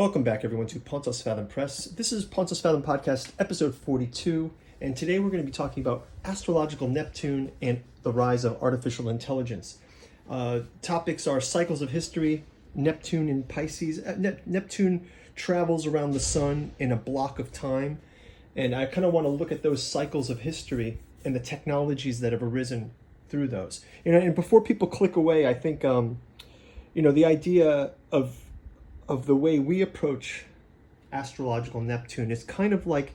Welcome back, everyone, to Pontus Fathom Press. This is Pontus Fathom Podcast, episode 42, and today we're going to be talking about astrological Neptune and the rise of artificial intelligence. Topics are cycles of history, Neptune in Pisces. Neptune travels around the sun in a block of time, and I kind of want to look at those cycles of history and the technologies that have arisen through those. And before people click away, I think, the idea of the way we approach astrological Neptune is kind of like,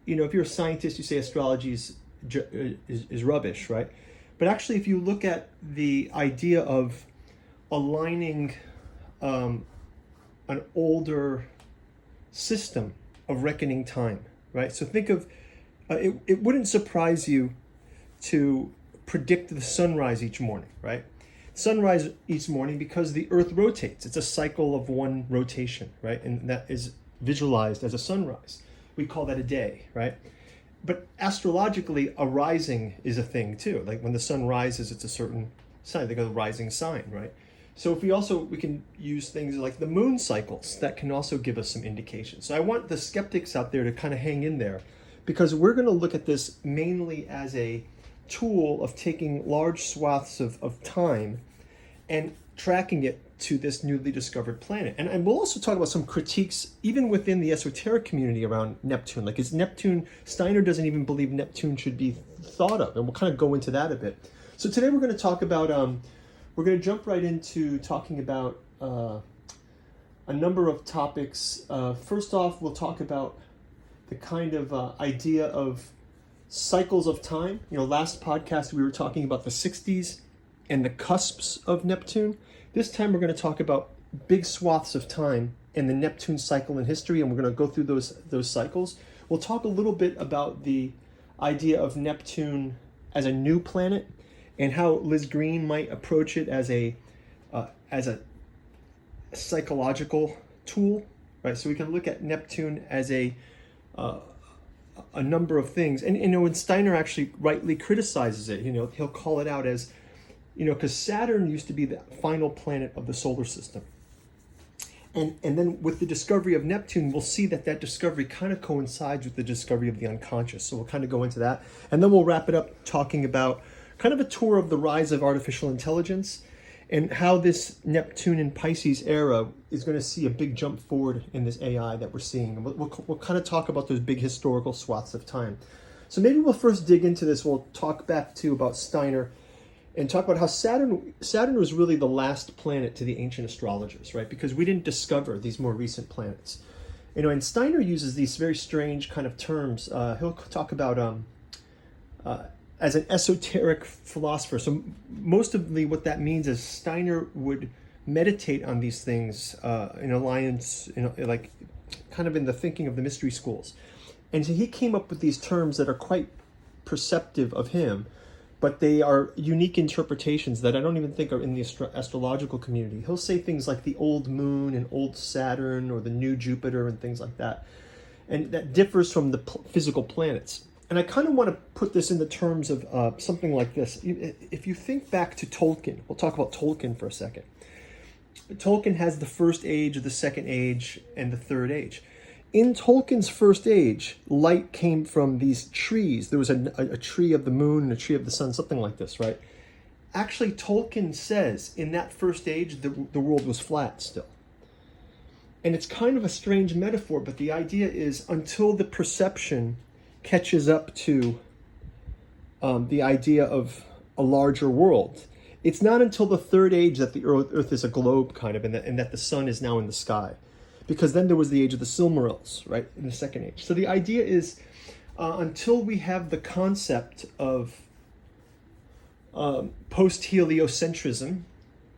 if you're a scientist, you say astrology is rubbish, right? But actually, if you look at the idea of aligning an older system of reckoning time, right? So think of, it wouldn't surprise you to predict the sunrise each morning, right? Sunrise each morning because the Earth rotates. It's a cycle of one rotation, right? And that is visualized as a sunrise. We call that a day, right? But astrologically, a rising is a thing too. Like when the sun rises, it's a certain sign. They go the rising sign, right? So if we can use things like the moon cycles that can also give us some indications. So I want the skeptics out there to kind of hang in there, because we're going to look at this mainly as a tool of taking large swaths of time and tracking it to this newly discovered planet. And we'll also talk about some critiques even within the esoteric community around Neptune. Like, is Neptune, Steiner doesn't even believe Neptune should be thought of, and we'll kind of go into that a bit. So today we're going to talk about, we're going to jump right into talking about a number of topics. First off, we'll talk about the kind of idea of cycles of time. Last podcast we were talking about the 60s and the cusps of Neptune. This time we're going to talk about big swaths of time and the Neptune cycle in history, and we're going to go through those cycles. We'll talk a little bit about the idea of Neptune as a new planet and how Liz Green might approach it as a psychological tool, right? So we can look at Neptune as a number of things. And when Steiner actually rightly criticizes it, he'll call it out as, because Saturn used to be the final planet of the solar system. And then with the discovery of Neptune, we'll see that discovery kind of coincides with the discovery of the unconscious. So we'll kind of go into that. And then we'll wrap it up talking about kind of a tour of the rise of artificial intelligence and how this Neptune and Pisces era is going to see a big jump forward in this AI that we're seeing. And we'll kind of talk about those big historical swaths of time. So maybe we'll first dig into this. We'll talk back to about Steiner and talk about how Saturn was really the last planet to the ancient astrologers, right? Because we didn't discover these more recent planets. And Steiner uses these very strange kind of terms. He'll talk about as an esoteric philosopher. So mostly what that means is Steiner would meditate on these things in alliance, like kind of in the thinking of the mystery schools. And so he came up with these terms that are quite perceptive of him, but they are unique interpretations that I don't even think are in the astrological community. He'll say things like the old moon and old Saturn or the new Jupiter and things like that. And that differs from the physical planets. And I kind of want to put this in the terms of something like this. If you think back to Tolkien, we'll talk about Tolkien for a second. Tolkien has the first age, the second age, and the third age. In Tolkien's first age, light came from these trees. There was a tree of the moon and a tree of the sun, something like this, right? Actually, Tolkien says in that first age, the world was flat still. And it's kind of a strange metaphor, but the idea is until the perception catches up to the idea of a larger world, it's not until the third age that the Earth is a globe, kind of, and that the sun is now in the sky. Because then there was the age of the Silmarils, right, in the second age. So the idea is until we have the concept of post-heliocentrism,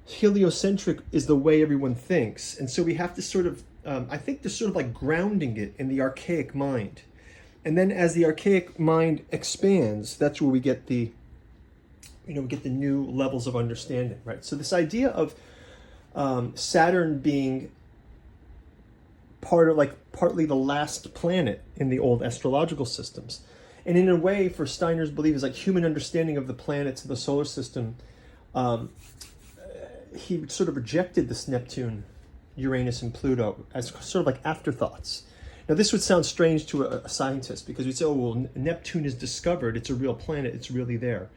heliocentric is the way everyone thinks. And so we have to sort of, I think there's sort of like grounding it in the archaic mind. And then as the archaic mind expands, that's where we get the new levels of understanding, right? So this idea of Saturn being partly the last planet in the old astrological systems. And in a way, for Steiner's belief, is like human understanding of the planets of the solar system. He sort of rejected this Neptune Uranus and Pluto as sort of like afterthoughts. Now, this would sound strange to a scientist because we'd say, oh, well, Neptune is discovered. It's a real planet. It's really there.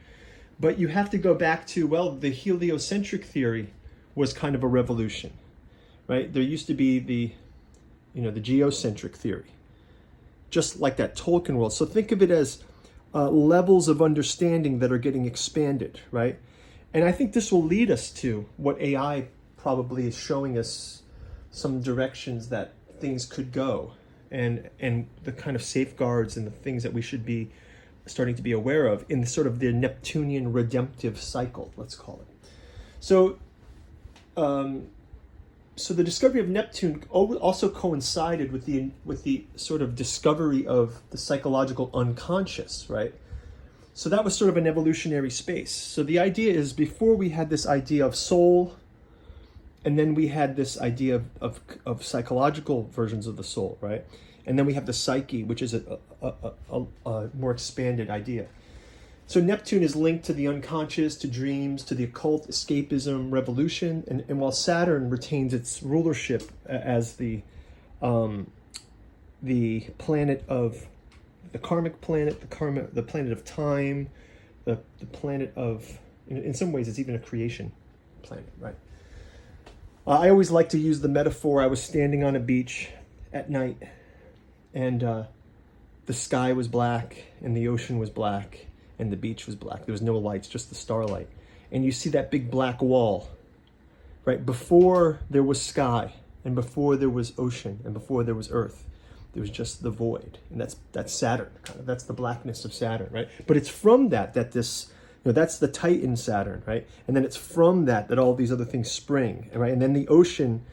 But you have to go back to, well, the heliocentric theory was kind of a revolution, right? There used to be the geocentric theory, just like that Tolkien world. So think of it as levels of understanding that are getting expanded, right? And I think this will lead us to what AI probably is showing us some directions that things could go, and the kind of safeguards and the things that we should be starting to be aware of in sort of the Neptunian redemptive cycle, let's call it. So, so the discovery of Neptune also coincided with the sort of discovery of the psychological unconscious, right? So that was sort of an evolutionary space. So the idea is, before we had this idea of soul, and then we had this idea of psychological versions of the soul, right? And then we have the psyche, which is a more expanded idea. So Neptune is linked to the unconscious, to dreams, to the occult, escapism, revolution, and while Saturn retains its rulership as the planet of the karmic planet, the planet of time, the planet of, in some ways, it's even a creation planet, right? I always like to use the metaphor. I was standing on a beach at night, and the sky was black, and the ocean was black, and the beach was black. There was no lights, just the starlight. And you see that big black wall, right? Before there was sky, and before there was ocean, and before there was earth, there was just the void. And that's Saturn, kind of. That's the blackness of Saturn, right? But it's from that this, that's the Titan Saturn, right? And then it's from that all these other things spring, right? And then the ocean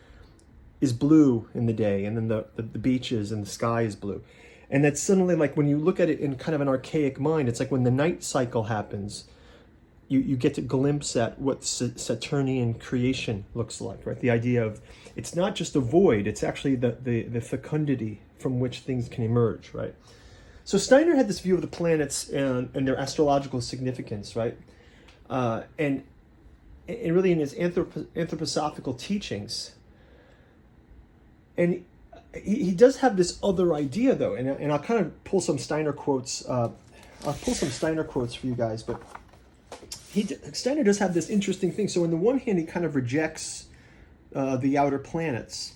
is blue in the day, and then the beaches and the sky is blue. And that's suddenly, like, when you look at it in kind of an archaic mind, it's like when the night cycle happens, you get to glimpse at what Saturnian creation looks like, right? The idea of, it's not just a void, it's actually the fecundity from which things can emerge, right? So Steiner had this view of the planets and their astrological significance, right? And really in his anthroposophical teachings. And he does have this other idea, though, and I'll kind of pull some Steiner quotes. I'll pull some Steiner quotes for you guys, but Steiner does have this interesting thing. So on the one hand, he kind of rejects the outer planets,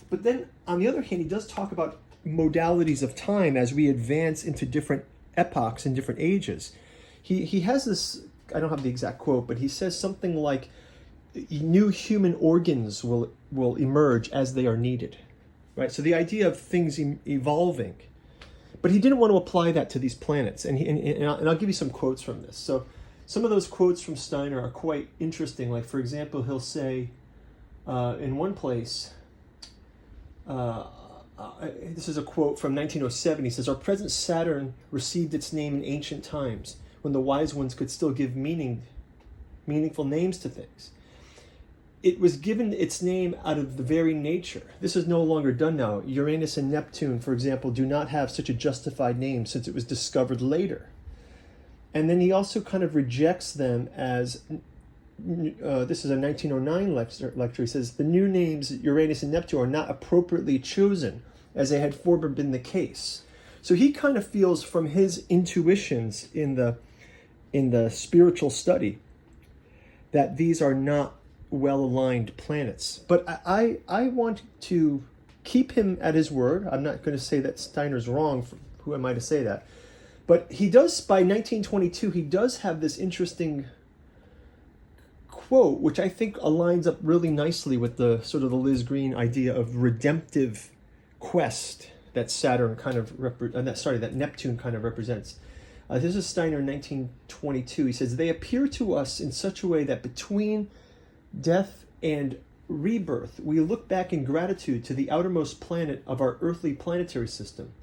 but then on the other hand, he does talk about modalities of time as we advance into different epochs and different ages. He has this, I don't have the exact quote, but he says something like, new human organs will emerge as they are needed, right? So the idea of things evolving. But he didn't want to apply that to these planets. And I'll give you some quotes from this. So some of those quotes from Steiner are quite interesting. Like, for example, he'll say in one place, this is a quote from 1907. He says, "Our present Saturn received its name in ancient times, when the wise ones could still give meaningful names to things. It was given its name out of the very nature. This is no longer done now. Uranus and Neptune, for example, do not have such a justified name since it was discovered later." And then he also kind of rejects them as, this is a 1909 lecture. He says, "The new names Uranus and Neptune are not appropriately chosen, as they had formerly been the case." So he kind of feels from his intuitions in the spiritual study that these are not well-aligned planets. But I want to keep him at his word. I'm not going to say that Steiner's wrong. Who am I to say that? But he does, by 1922, he does have this interesting quote, which I think aligns up really nicely with the sort of the Liz Green idea of redemptive quest that Saturn kind of that Neptune kind of represents. This is Steiner in 1922. He says, "They appear to us in such a way that between death and rebirth, we look back in gratitude to the outermost planet of our earthly planetary system,"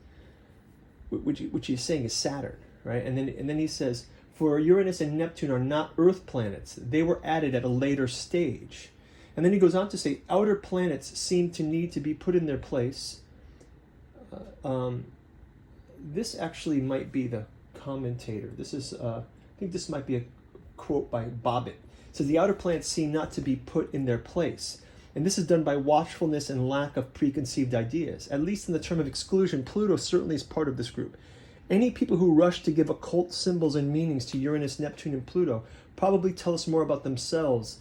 which he's saying is Saturn, right? And then he says, "For Uranus and Neptune are not Earth planets; they were added at a later stage." And then he goes on to say, "Outer planets seem to need to be put in their place." This actually might be the commentator. This is, I think this might be a quote by Bobbitt. It says, "The outer planets seem not to be put in their place. And this is done by watchfulness and lack of preconceived ideas. At least in the term of exclusion, Pluto certainly is part of this group. Any people who rush to give occult symbols and meanings to Uranus, Neptune, and Pluto probably tell us more about themselves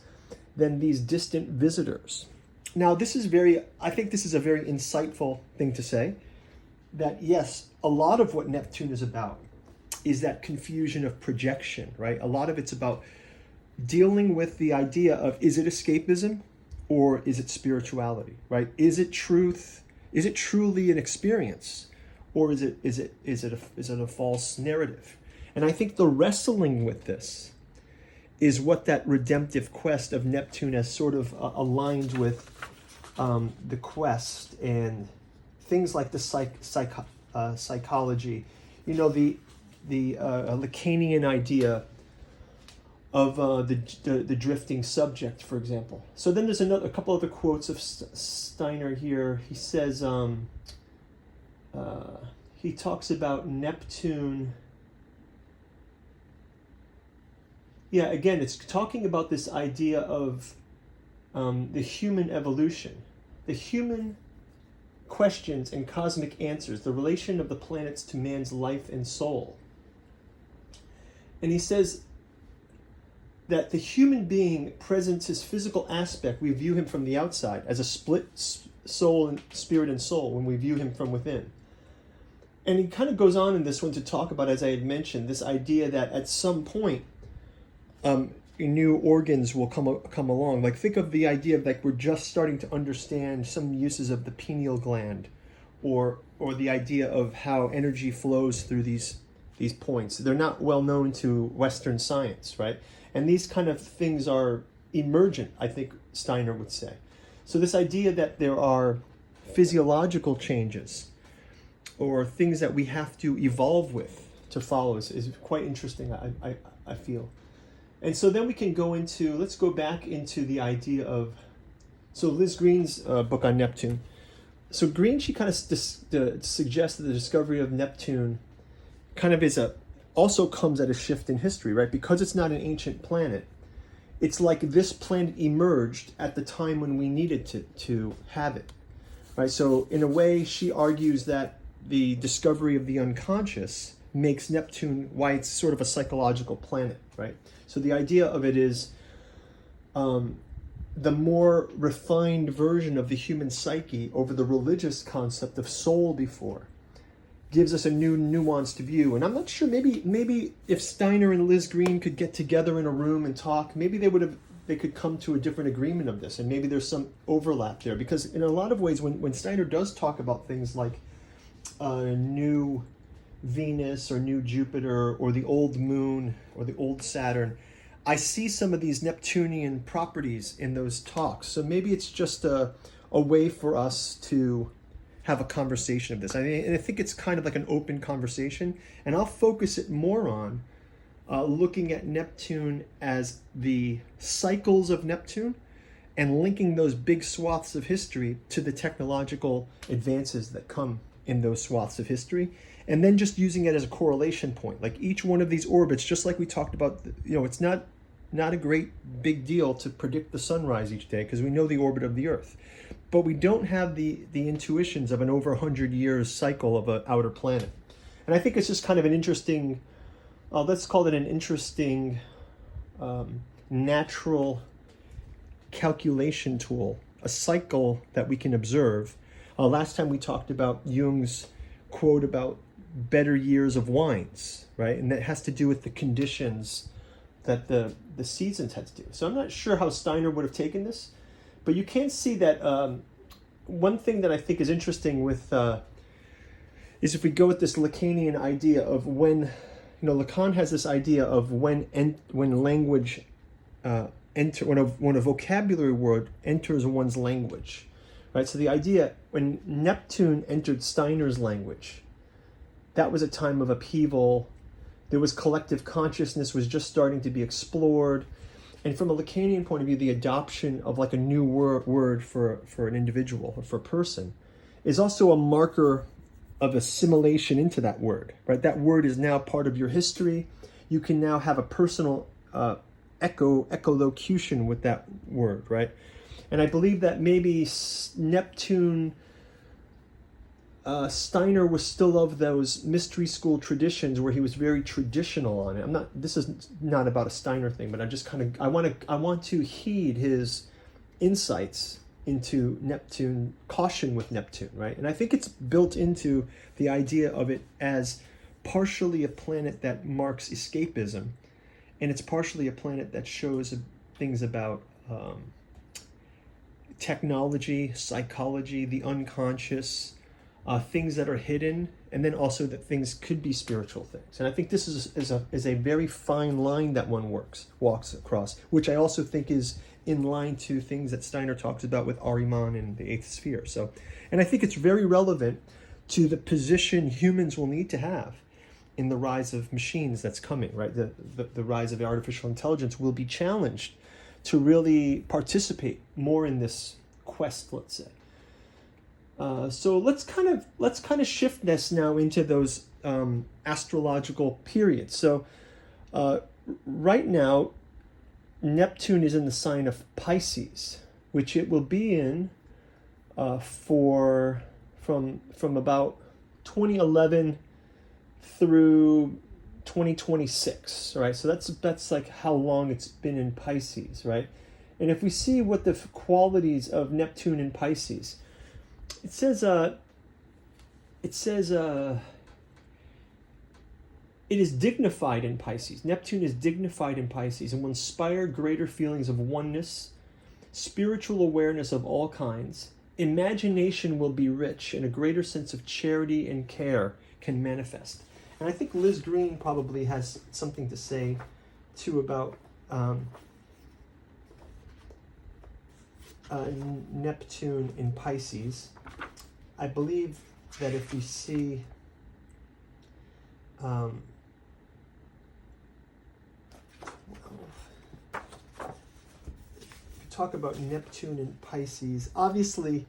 than these distant visitors. Now, I think this is a very insightful thing to say, that yes, a lot of what Neptune is about is that confusion of projection, right? A lot of it's about dealing with the idea of, is it escapism or is it spirituality, right? Is it truth? Is it truly an experience, or is it a false narrative? And I think the wrestling with this is what that redemptive quest of Neptune has sort of aligned with the quest and things like the psychology, the Lacanian idea of the drifting subject, for example. So then there's a couple other quotes of Steiner here. He says, he talks about Neptune. Yeah, again, it's talking about this idea of the human evolution, the human questions and cosmic answers, the relation of the planets to man's life and soul. And he says that the human being presents his physical aspect. We view him from the outside as a split soul and spirit and soul when we view him from within. And he kind of goes on in this one to talk about, as I had mentioned, this idea that at some point new organs will come along. Like, think of the idea of, like, we're just starting to understand some uses of the pineal gland, or the idea of how energy flows through these points. They're not well known to Western science, right? And these kind of things are emergent, I think Steiner would say. So this idea that there are physiological changes or things that we have to evolve with to follow is quite interesting, I feel. And so then we can let's go back into the idea of, so Liz Green's book on Neptune. So Green, she kind of suggests that the discovery of Neptune kind of also comes at a shift in history, right? Because it's not an ancient planet, it's like this planet emerged at the time when we needed to have it, right? So in a way, she argues that the discovery of the unconscious makes Neptune why it's sort of a psychological planet, right? So the idea of it is the more refined version of the human psyche over the religious concept of soul before gives us a new nuanced view. And I'm not sure, maybe if Steiner and Liz Green could get together in a room and talk, maybe they could come to a different agreement of this, and maybe there's some overlap there. Because in a lot of ways, when Steiner does talk about things like new Venus or new Jupiter or the old moon or the old Saturn, I see some of these Neptunian properties in those talks. So maybe it's just a way for us to have a conversation of this. And I think it's kind of like an open conversation, and I'll focus it more on looking at Neptune as the cycles of Neptune and linking those big swaths of history to the technological advances that come in those swaths of history, and then just using it as a correlation point. Like each one of these orbits, just like we talked about, it's not a great big deal to predict the sunrise each day because we know the orbit of the Earth, but we don't have the intuitions of an over 100 years cycle of an outer planet. And I think it's just kind of an interesting, let's call it an interesting natural calculation tool, a cycle that we can observe. Last time we talked about Jung's quote about better years of wines, right? And that has to do with the conditions that the seasons had to do. So I'm not sure how Steiner would have taken this, but you can see that one thing that I think is interesting with is if we go with this Lacanian idea of when, Lacan has this idea of when language when a vocabulary word enters one's language. Right, so the idea, when Neptune entered Steiner's language, that was a time of upheaval. There was collective consciousness was just starting to be explored. And from a Lacanian point of view, the adoption of like a new word for an individual or for a person is also a marker of assimilation into that word, right? That word is now part of your history. You can now have a personal echolocution with that word, right? And I believe that maybe Neptune, Steiner was still of those mystery school traditions where he was very traditional on it. This is not about a Steiner thing, but I want to heed his insights into Neptune, caution with Neptune, right? And I think it's built into the idea of it as partially a planet that marks escapism, and it's partially a planet that shows things about technology, psychology, the unconscious, things that are hidden, and then also that things could be spiritual things. And I think this is a very fine line that one walks across, which I also think is in line to things that Steiner talks about with Ahriman and the eighth sphere. So, and I think it's very relevant to the position humans will need to have in the rise of machines that's coming, right? The rise of the artificial intelligence will be challenged to really participate more in this quest, let's say. So let's kind of shift this now into those astrological periods. So right now, Neptune is in the sign of Pisces, which it will be in from about 2011 through 2026, right? So that's like how long it's been in Pisces, right? And if we see what the qualities of Neptune in Pisces, it says it is dignified in Pisces. Neptune is dignified in Pisces and will inspire greater feelings of oneness, spiritual awareness of all kinds. Imagination will be rich, and a greater sense of charity and care can manifest. And I think Liz Green probably has something to say, too, about Neptune in Pisces. I believe that if we see talk about Neptune in Pisces, obviously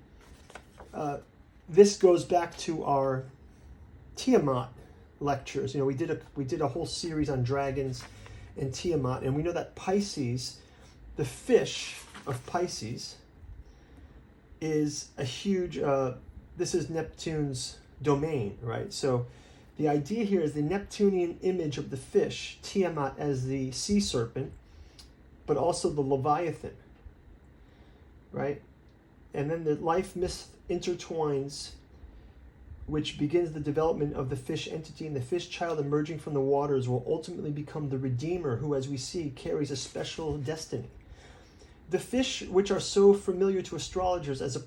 this goes back to our Tiamat lectures. You know, we did a whole series on dragons and Tiamat, and we know that Pisces, the fish of Pisces, is a huge this is Neptune's domain, right? So the idea here is the Neptunian image of the fish, Tiamat as the sea serpent, but also the Leviathan, right? And then the life myth intertwines, which begins the development of the fish entity, and the fish child emerging from the waters will ultimately become the Redeemer, who, as we see, carries a special destiny. The fish, which are so familiar to astrologers as a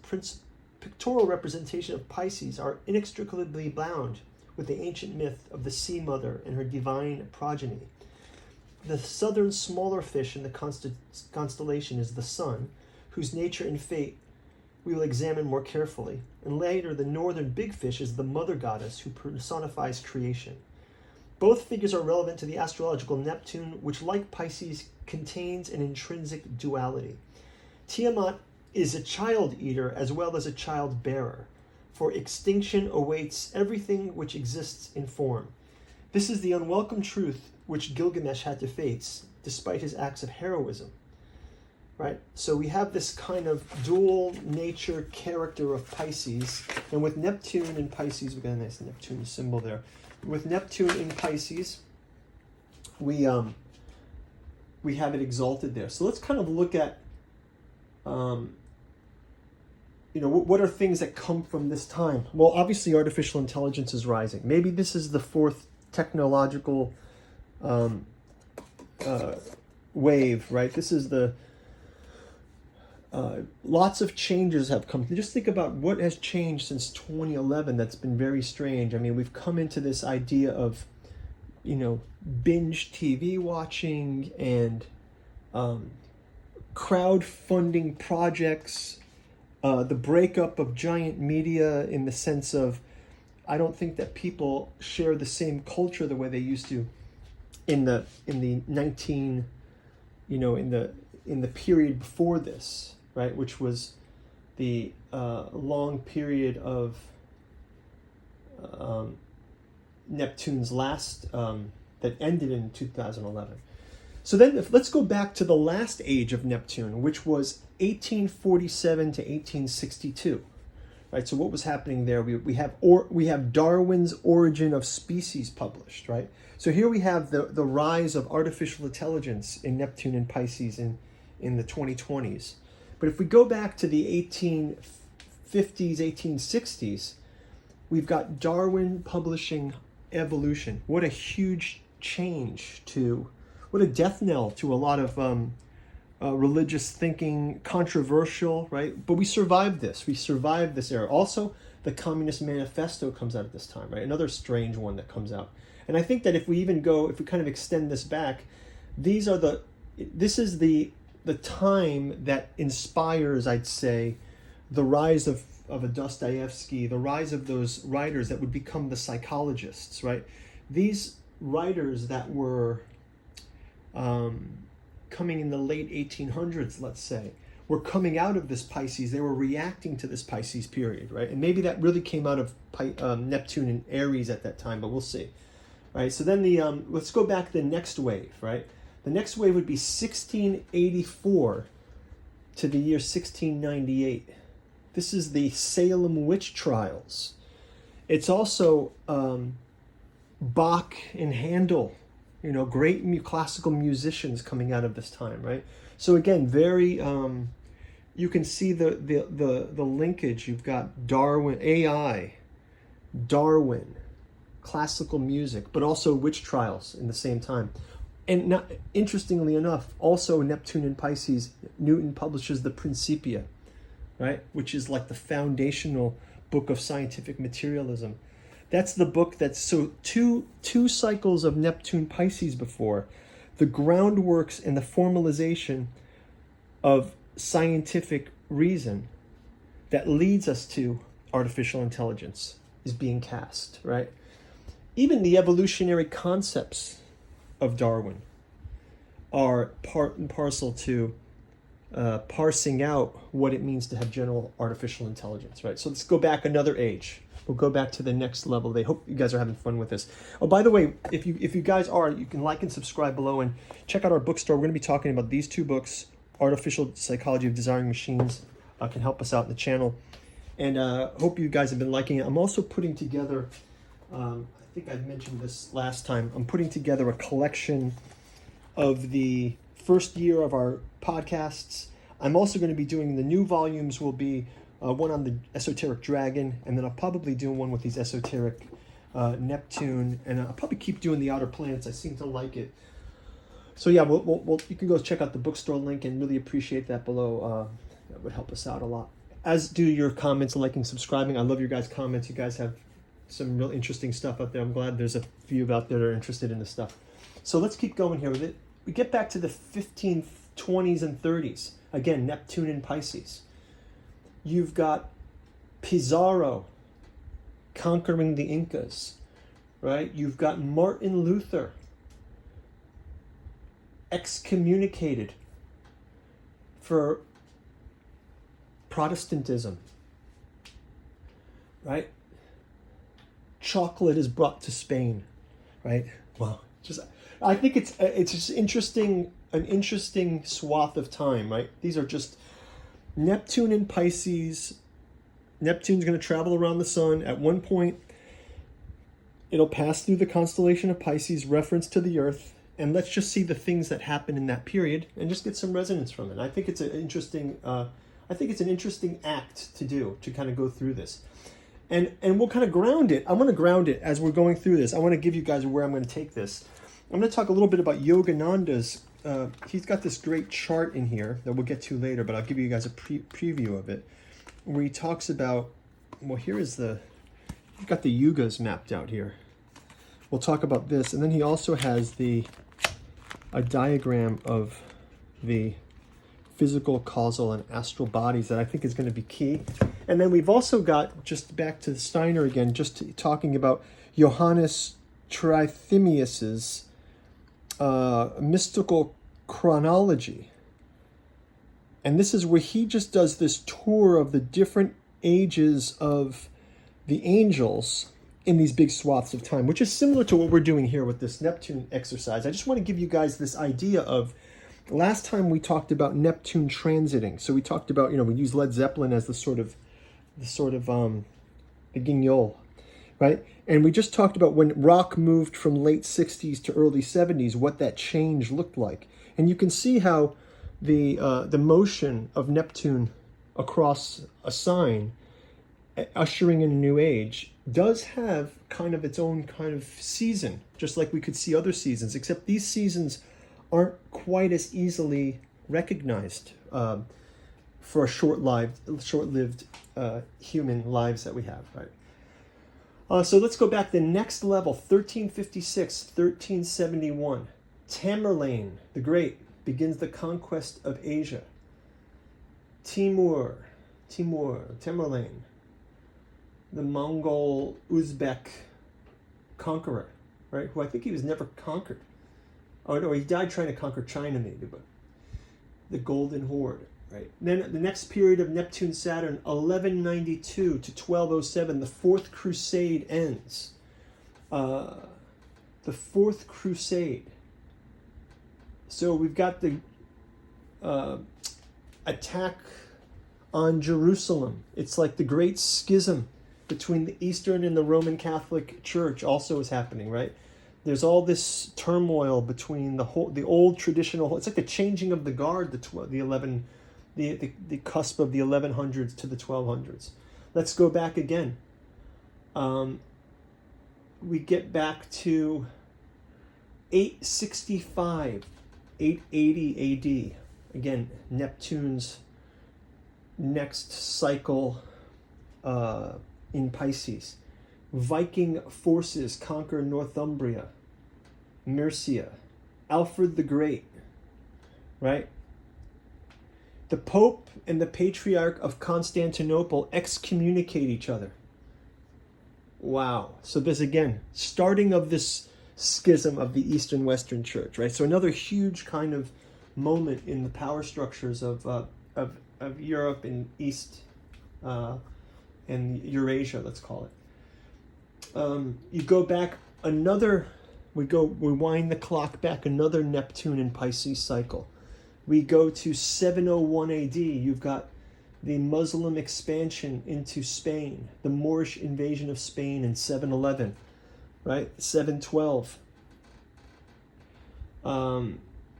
pictorial representation of Pisces, are inextricably bound with the ancient myth of the sea mother and her divine progeny. The southern smaller fish in the constellation is the sun, whose nature and fate we will examine more carefully. And later, the northern big fish is the mother goddess who personifies creation. Both figures are relevant to the astrological Neptune, which, like Pisces, contains an intrinsic duality. Tiamat is a child eater as well as a child bearer, for extinction awaits everything which exists in form. This is the unwelcome truth which Gilgamesh had to face, despite his acts of heroism. Right? So we have this kind of dual nature character of Pisces, and with Neptune in Pisces, we got a nice Neptune symbol there. With Neptune in Pisces, we have it exalted there. So let's kind of look at, what are things that come from this time? Well, obviously, artificial intelligence is rising. Maybe this is the fourth technological wave, right? This is the lots of changes have come. Just think about what has changed since 2011. That's been very strange. I mean, we've come into this idea of, binge TV watching and crowdfunding projects, the breakup of giant media in the sense of, I don't think that people share the same culture the way they used to in the period before this, right, which was the long period of Neptune's last that ended in 2011. So then let's go back to the last age of Neptune, which was 1847 to 1862. Right, so what was happening there? We have Darwin's Origin of Species published, right? So here we have the rise of artificial intelligence in Neptune and Pisces in the 2020s. But if we go back to the 1850s, 1860s, we've got Darwin publishing Evolution. What a huge change what a death knell to a lot of religious thinking, controversial, right? But we survived this. We survived this era. Also, the Communist Manifesto comes out at this time, right? Another strange one that comes out. And I think that if we kind of extend this back, this is the time that inspires, I'd say, the rise of a Dostoevsky, the rise of those writers that would become the psychologists, right? These writers that were coming in the late 1800s, let's say, were coming out of this Pisces. They were reacting to this Pisces period, right? And maybe that really came out of Neptune and Aries at that time, but we'll see, right? So then let's go back to the next wave, right? The next wave would be 1684 to the year 1698. This is the Salem witch trials. It's also Bach and Handel, great classical musicians coming out of this time, right? So again, very, you can see the linkage. You've got Darwin, AI, Darwin, classical music, but also witch trials in the same time. And interestingly enough, also Neptune and Pisces, Newton publishes the Principia, right? Which is like the foundational book of scientific materialism. That's the book that's so two cycles of Neptune Pisces before, the groundworks and the formalization of scientific reason that leads us to artificial intelligence is being cast, right? Even the evolutionary concepts of Darwin are part and parcel to parsing out what it means to have general artificial intelligence, right? So let's go back another age. We'll go back to the next level. They hope you guys are having fun with this. Oh, by the way, if you guys are, you can like and subscribe below and check out our bookstore. We're going to be talking about these two books, Artificial Psychology of Desiring Machines, can help us out in the channel. And hope you guys have been liking it. I'm also putting together, I think I mentioned this last time, I'm putting together a collection of the first year of our podcasts. I'm also going to be doing the new volumes will be one on the esoteric dragon, and then I'll probably do one with these esoteric Neptune, and I'll probably keep doing the outer planets. I seem to like it. So yeah, you can go check out the bookstore link and really appreciate that below. That would help us out a lot. As do your comments, liking, subscribing. I love your guys' comments. You guys have some real interesting stuff out there. I'm glad there's a few out there that are interested in this stuff. So let's keep going here with it. We get back to the 1520s and 30s. Again, Neptune and Pisces. You've got Pizarro conquering the Incas, right? You've got Martin Luther excommunicated for Protestantism, right? Chocolate is brought to Spain, right? Wow, I think it's just an interesting swath of time, right? These are just Neptune and Pisces. Neptune's going to travel around the sun. At one point, it'll pass through the constellation of Pisces, reference to the Earth, and let's just see the things that happen in that period and just get some resonance from it. I think it's an interesting. I think it's an interesting act to do, to kind of go through this, and we'll kind of ground it. I want to ground it as we're going through this. I want to give you guys where I'm going to take this. I'm going to talk a little bit about Yogananda's. He's got this great chart in here that we'll get to later, but I'll give you guys a preview of it, where he talks about, well, here is you've got the yugas mapped out here. We'll talk about this, and then he also has a diagram of the physical, causal, and astral bodies that I think is going to be key. And then we've also got, just back to Steiner again, talking about Johannes Trithemius's mystical chronology. And this is where he just does this tour of the different ages of the angels in these big swaths of time, which is similar to what we're doing here with this Neptune exercise. I just want to give you guys this idea of, last time we talked about Neptune transiting. So we talked about, we use Led Zeppelin as the guignol, right? And we just talked about when rock moved from late 60s to early 70s, what that change looked like. And you can see how the motion of Neptune across a sign, ushering in a new age, does have kind of its own kind of season, just like we could see other seasons, except these seasons aren't quite as easily recognized for short-lived human lives that we have, right? So let's go back the next level, 1356, 1371. Tamerlane the Great begins the conquest of Asia. Tamerlane, the Mongol Uzbek conqueror, right? Who I think he was never conquered. Oh no, he died trying to conquer China maybe, but the Golden Horde, right? Then the next period of Neptune Saturn, 1192 to 1207, the Fourth Crusade ends. The Fourth Crusade. So we've got the attack on Jerusalem. It's like the Great Schism between the Eastern and the Roman Catholic Church also is happening, right? There's all this turmoil between the old traditional. It's like the changing of the guard, the cusp of the 1100s to the 1200s. Let's go back again. We get back to 865, 880 AD. Again, Neptune's next cycle in Pisces. Viking forces conquer Northumbria, Mercia, Alfred the Great, right? The Pope and the Patriarch of Constantinople excommunicate each other. Wow. So this, again, starting of this schism of the Eastern-Western Church, right? So another huge kind of moment in the power structures of Europe and East and Eurasia, let's call it. You go back we wind the clock back another Neptune and Pisces cycle. We go to 701 AD. You've got the Muslim expansion into Spain, the Moorish invasion of Spain in 711, right? 712.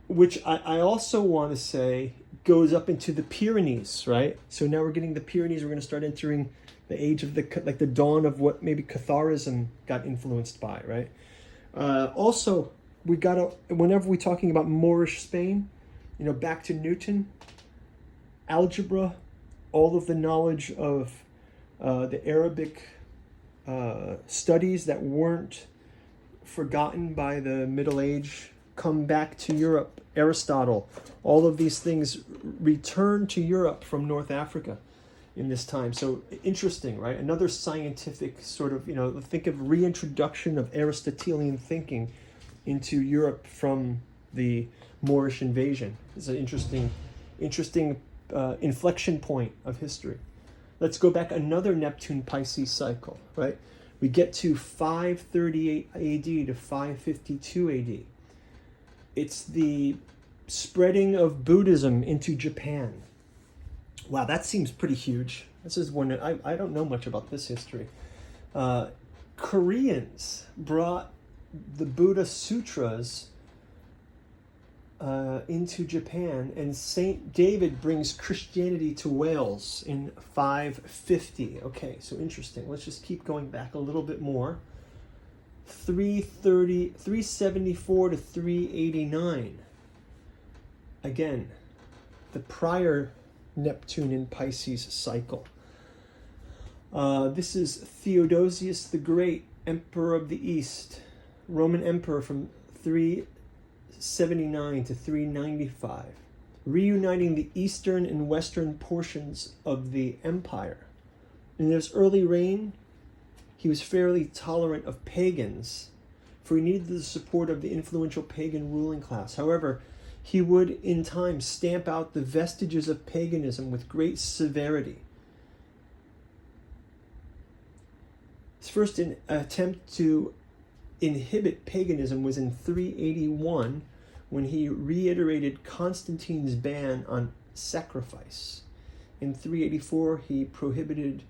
Which I also want to say goes up into the Pyrenees, right? So now we're getting the Pyrenees. We're going to start entering the age of the dawn of what maybe Catharism got influenced by, right? Also, whenever we're talking about Moorish Spain, back to Newton, algebra, all of the knowledge of the Arabic studies that weren't forgotten by the Middle Age come back to Europe. Aristotle, all of these things return to Europe from North Africa in this time. So interesting, right? Another scientific sort of, think of reintroduction of Aristotelian thinking into Europe from the Moorish invasion. It's an interesting inflection point of history. Let's go back another Neptune Pisces cycle, right? We get to 538 AD to 552 AD. It's the spreading of Buddhism into Japan. Wow, that seems pretty huge. This is one that I don't know much about this history. Koreans brought the Buddha Sutras into Japan, and Saint David brings Christianity to Wales in 550. Okay, so interesting. Let's just keep going back a little bit more. 374 to 389. Again, the prior Neptune in Pisces cycle. This is Theodosius the Great, Emperor of the East, Roman Emperor from 379 to 395, reuniting the eastern and western portions of the empire. In his early reign, he was fairly tolerant of pagans, for he needed the support of the influential pagan ruling class. However, he would in time stamp out the vestiges of paganism with great severity. His first attempt to inhibit paganism was in 381 when he reiterated Constantine's ban on sacrifice. In 384, he prohibited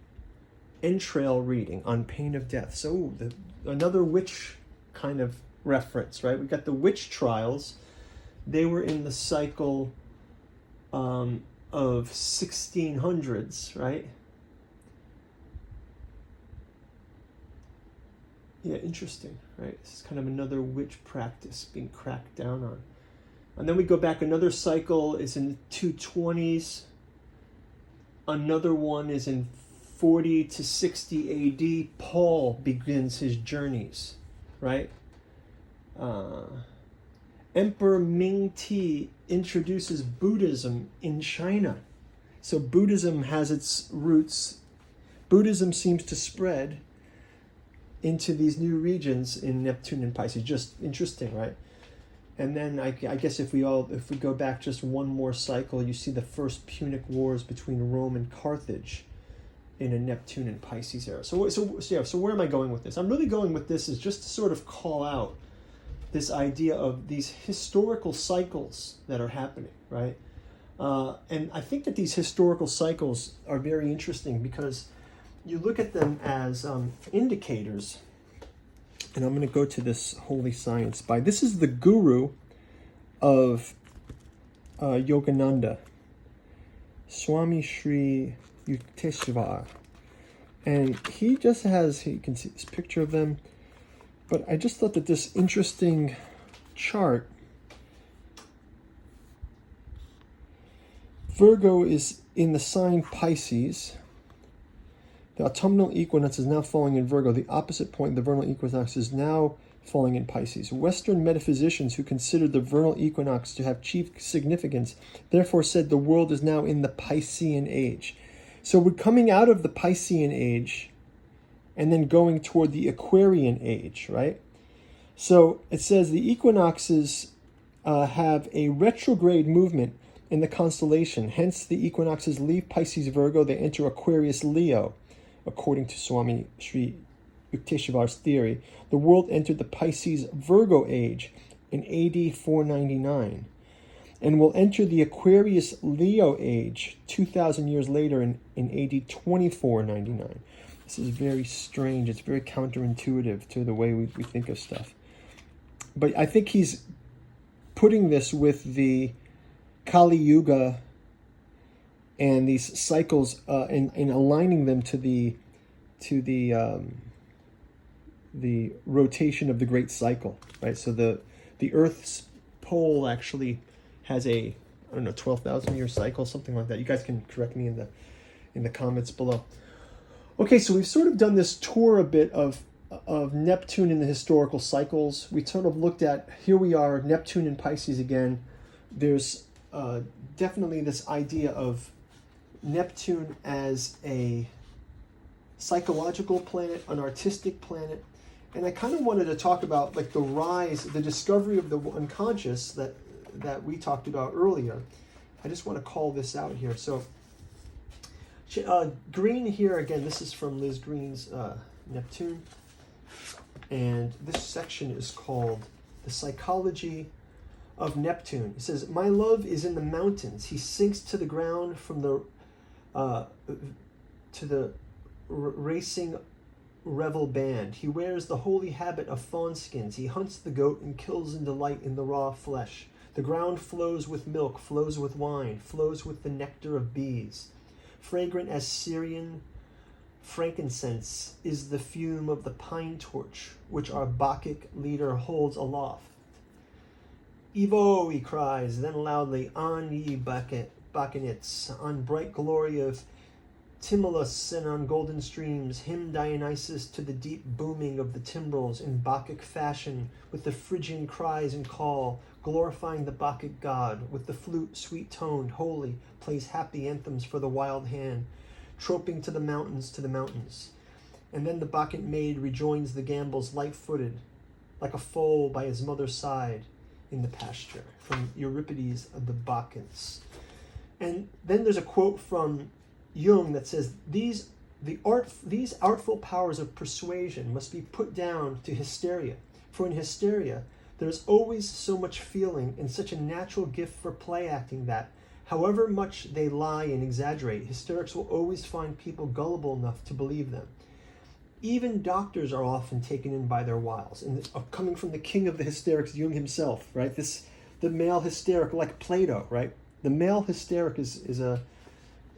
entrail reading on pain of death. So another witch kind of reference, right? We got the witch trials. They were in the cycle of 1600s, right? Yeah, interesting, right? This is kind of another witch practice being cracked down on. And then we go back, another cycle is in the 220s. Another one is in 40 to 60 AD. Paul begins his journeys, right? Emperor Ming-Ti introduces Buddhism in China. So Buddhism has its roots. Buddhism seems to spread into these new regions in Neptune and Pisces. Just interesting, right? And then I guess if we go back just one more cycle, you see the first Punic Wars between Rome and Carthage in a Neptune and Pisces era. So where am I going with this? I'm really going with this is just to sort of call out this idea of these historical cycles that are happening, right? And I think that these historical cycles are very interesting because you look at them as indicators. And I'm going to go to this holy science by. This is the guru of Yogananda, Swami Sri Yukteswar. And he just has, you can see this picture of them. But I just thought that this interesting chart, Virgo is in the sign Pisces. The autumnal equinox is now falling in Virgo. The opposite point, the vernal equinox, is now falling in Pisces. Western metaphysicians who considered the vernal equinox to have chief significance therefore said the world is now in the Piscean age. So we're coming out of the Piscean age and then going toward the Aquarian age, right? So it says the equinoxes have a retrograde movement in the constellation. Hence, the equinoxes leave Pisces Virgo, they enter Aquarius Leo. According to Swami Sri Yukteswar's theory, the world entered the Pisces Virgo age in AD 499 and will enter the Aquarius Leo age 2,000 years later in AD 2499. This is very strange. It's very counterintuitive to the way we think of stuff. But I think he's putting this with the Kali Yuga and these cycles and aligning them to the rotation of the great cycle, right? So the Earth's pole actually has a 12,000 year cycle, something like that. You guys can correct me in the comments below. Okay, so we've sort of done this tour a bit of Neptune in the historical cycles. We sort of looked at, here we are, Neptune in Pisces again. There's definitely this idea of Neptune as a psychological planet, an artistic planet, and I kind of wanted to talk about like the rise, the discovery of the unconscious that we talked about earlier. I just want to call this out here. So Green here, again, this is from Liz Green's Neptune, and this section is called The Psychology of Neptune. It says, my love is in the mountains. He sinks to the ground from the racing revel band. He wears the holy habit of fawn skins. He hunts the goat and kills in delight in the raw flesh. The ground flows with milk, flows with wine, flows with the nectar of bees. Fragrant as Syrian frankincense is the fume of the pine torch, which our Bacchic leader holds aloft. Evo, he cries, then loudly, on ye Bacchanits, on bright glory of Timulus and on golden streams, hymn Dionysus to the deep booming of the timbrels in Bacchic fashion, with the Phrygian cries and call, glorifying the Bacchic god, with the flute sweet-toned, holy, plays happy anthems for the wild hand, troping to the mountains. And then the Bacchic maid rejoins the gambols light-footed, like a foal by his mother's side in the pasture, from Euripides of the Bacchants. And then there's a quote from Jung that says, these These artful powers of persuasion must be put down to hysteria. For in hysteria, there's always so much feeling and such a natural gift for play acting that, however much they lie and exaggerate, hysterics will always find people gullible enough to believe them. Even doctors are often taken in by their wiles. And coming from the king of the hysterics, Jung himself, right? The male hysteric, like Plato, right? The male hysteric is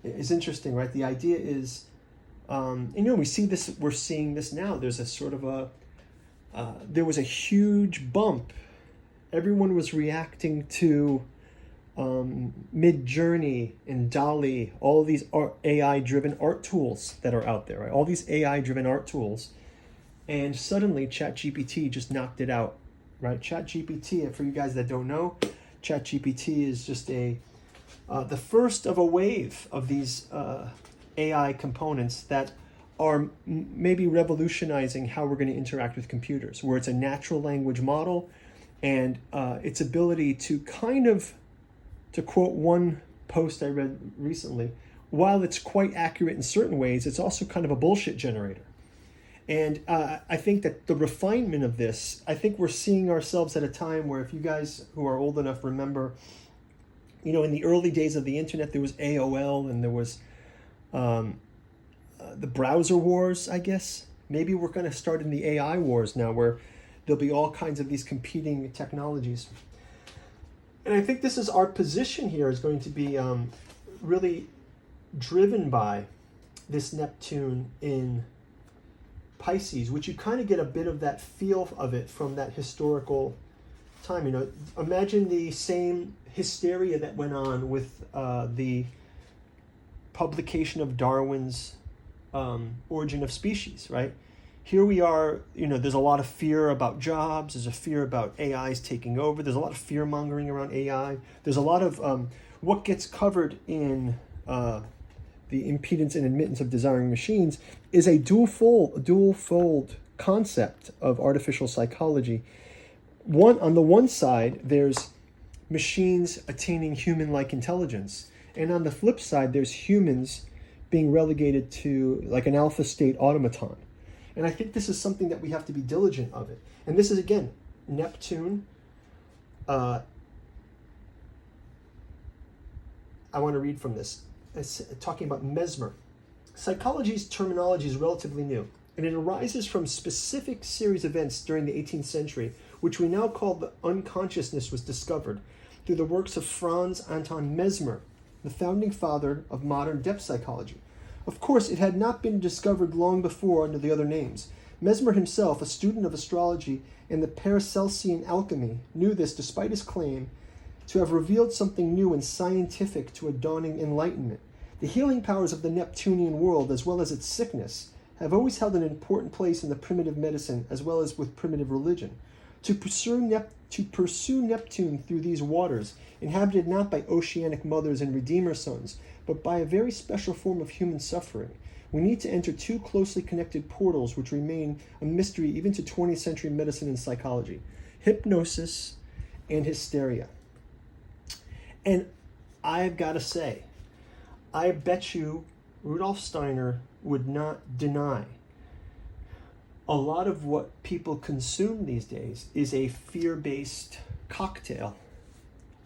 interesting, right? The idea is, we see this. We're seeing this now. There's a sort of there was a huge bump. Everyone was reacting to Mid-Journey and DALL-E, all these AI-driven art tools that are out there, right? All these AI-driven art tools, and suddenly ChatGPT just knocked it out, right? ChatGPT, for you guys that don't know, ChatGPT is just the first of a wave of these AI components that are maybe revolutionizing how we're going to interact with computers, where it's a natural language model and its ability to kind of, to quote one post I read recently, while it's quite accurate in certain ways, it's also kind of a bullshit generator. And I think that the refinement of this, I think we're seeing ourselves at a time where, if you guys who are old enough remember, in the early days of the internet, there was AOL and there was the browser wars, I guess. Maybe we're going to start in the AI wars now, where there'll be all kinds of these competing technologies. And I think this is our position here is going to be really driven by this Neptune in Pisces, which you kind of get a bit of that feel of it from that historical time. Imagine the same hysteria that went on with the publication of Darwin's Origin of Species, right? Here we are, there's a lot of fear about jobs. There's a fear about AIs taking over. There's a lot of fear mongering around AI. There's a lot of what gets covered in the impedance and admittance of desiring machines is a dual-fold concept of artificial psychology. On the one side, there's machines attaining human-like intelligence. And on the flip side, there's humans being relegated to like an alpha state automaton. And I think this is something that we have to be diligent of it. And this is, again, Neptune. I want to read from this. It's talking about mesmer. Psychology's terminology is relatively new, and it arises from specific series of events during the 18th century, which we now call the unconsciousness was discovered through the works of Franz Anton Mesmer, the founding father of modern depth psychology. Of course, it had not been discovered long before under the other names. Mesmer himself, a student of astrology and the Paracelsian alchemy, knew this despite his claim to have revealed something new and scientific to a dawning enlightenment. The healing powers of the Neptunian world, as well as its sickness, have always held an important place in the primitive medicine as well as with primitive religion. To pursue Neptune through these waters, inhabited not by oceanic mothers and redeemer sons, but by a very special form of human suffering, we need to enter two closely connected portals which remain a mystery even to 20th century medicine and psychology: hypnosis and hysteria. And I've got to say, I bet you Rudolf Steiner would not deny a lot of what people consume these days is a fear-based cocktail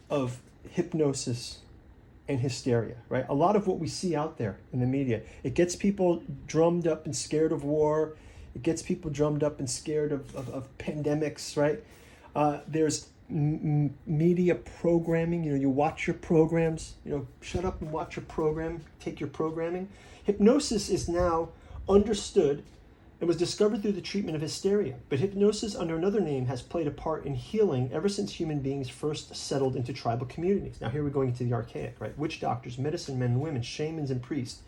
of hypnosis and hysteria, right? A lot of what we see out there in the media, it gets people drummed up and scared of war. It gets people drummed up and scared of pandemics, right? There's media programming. You watch your programs. Shut up and watch your program. Take your programming. Hypnosis is now understood and was discovered through the treatment of hysteria. But hypnosis, under another name, has played a part in healing ever since human beings first settled into tribal communities. Now here we're going into the archaic, right? Witch doctors, medicine men and women, shamans and priests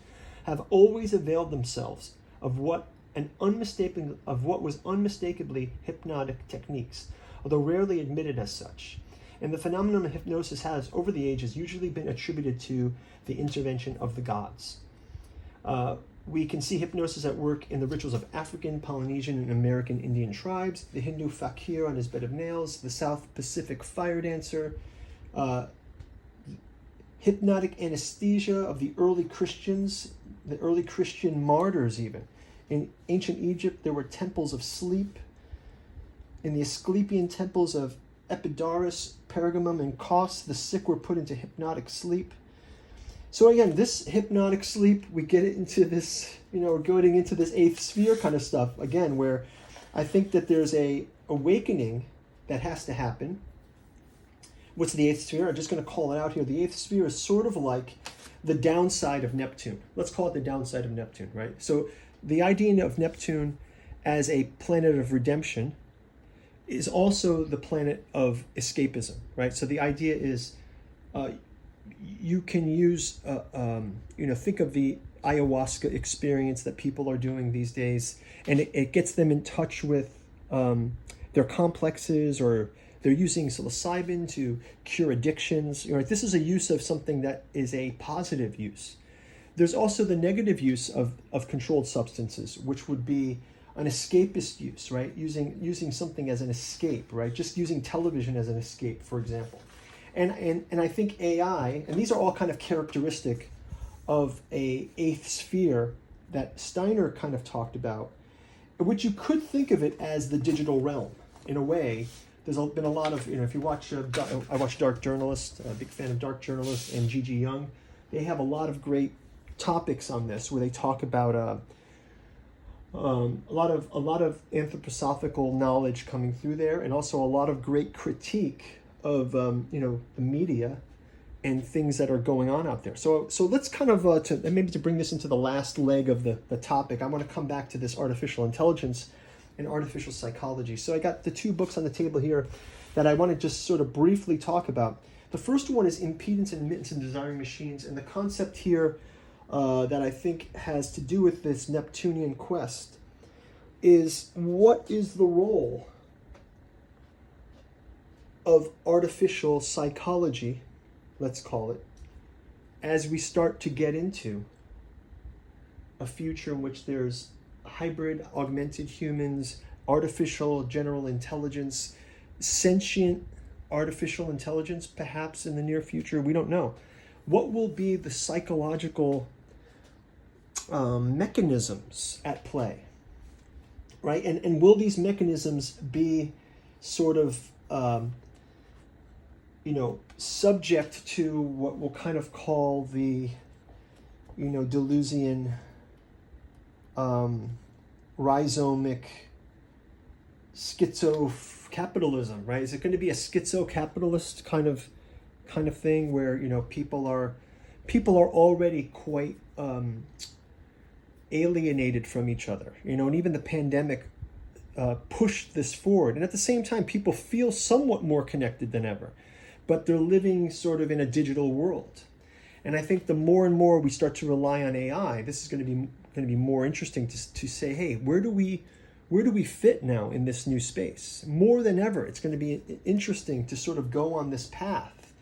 have always availed themselves of what was unmistakably hypnotic techniques, although rarely admitted as such. And the phenomenon of hypnosis has, over the ages, usually been attributed to the intervention of the gods. We can see hypnosis at work in the rituals of African, Polynesian, and American Indian tribes, the Hindu fakir on his bed of nails, the South Pacific fire dancer, hypnotic anesthesia of the early Christians, the early Christian martyrs even. In ancient Egypt, there were temples of sleep. In the Asclepian temples of Epidaurus, Pergamum, and Kos, the sick were put into hypnotic sleep. So again, this hypnotic sleep, we get into this, we're going into this eighth sphere kind of stuff, again, where I think that there's a awakening that has to happen. What's the eighth sphere? I'm just going to call it out here. The eighth sphere is sort of like the downside of Neptune. Let's call it the downside of Neptune, right? So the idea of Neptune as a planet of redemption is also the planet of escapism, right? So the idea is you can use, think of the ayahuasca experience that people are doing these days, and it gets them in touch with their complexes, or they're using psilocybin to cure addictions. Right? This is a use of something that is a positive use. There's also the negative use of controlled substances, which would be an escapist use, right? Using something as an escape, right? Just using television as an escape, for example. And I think AI, and these are all kind of characteristic of a eighth sphere that Steiner kind of talked about, which you could think of it as the digital realm. In a way, there's been a lot of, if you watch, I watch Dark Journalist, a big fan of Dark Journalist and Gigi Young. They have a lot of great topics on this where they talk about a lot of anthroposophical knowledge coming through there, and also a lot of great critique of the media and things that are going on out there. So let's kind of to bring this into the last leg of the topic. I want to come back to this artificial intelligence and artificial psychology. So I got the two books on the table here that I want to just sort of briefly talk about. The first one is Impedance, Admittance, and Desiring Machines, and the concept here that I think has to do with this Neptunian quest is, what is the role of artificial psychology, let's call it, as we start to get into a future in which there's hybrid, augmented humans, artificial general intelligence, sentient artificial intelligence, perhaps in the near future, we don't know. What will be the psychological mechanisms at play, right? And will these mechanisms be sort of subject to what we'll kind of call the, Deleuzian rhizomic schizo-capitalism, right? Is it going to be a schizo-capitalist kind of thing where, people are already quite alienated from each other, and even the pandemic pushed this forward. And at the same time, people feel somewhat more connected than ever, but they're living sort of in a digital world. And I think the more and more we start to rely on AI, this is going to be more interesting to say, hey, where do we fit now in this new space? More than ever, it's going to be interesting to sort of go on this path